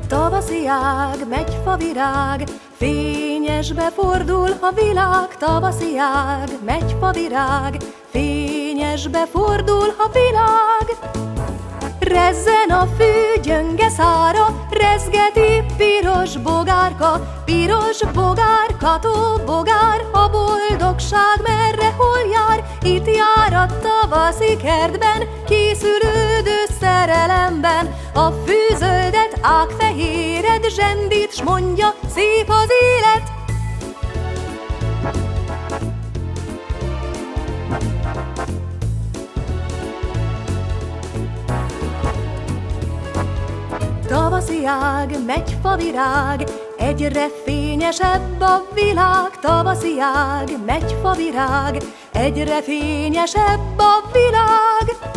Tavaszi ág, megy favirág, fényesbe fordul a világ. Tavaszi ág, megy favirág, fényesbe fordul a világ. Rezzen a fű gyönge szára, rezgeti piros bogárka, bogár, a boldogság merre hol jár? Itt jár a tavaszi kertben, készülődő szerelemben. A fűzöldet, ágfehéred zsendít, s mondja, szép az élet. Tavaszi ág, megy favirág, egyre fényesebb a világ. Tavaszi ág, megy favirág, egyre fényesebb a világ.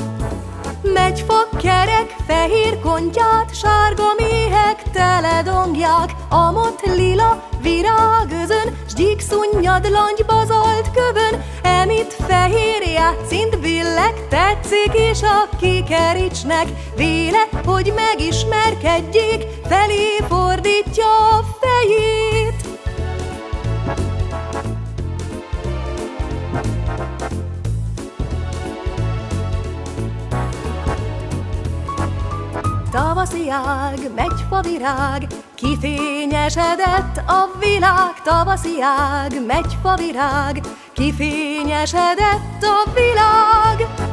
Megy fa kerek, fehér kontyát, sárga méhek teledongják. Amott lila virágözön, s gyíkszunnyad langy bazalt kövön. Emit fehér játszint billeg, tetszik is a kikericsnek. Véle, hogy megismerkedjék, felé fordítja a fejét. Tavaszi ág, megy favirág, kifényesedett a világ. Tavaszi ág, megy favirág, kifényesedett a világ.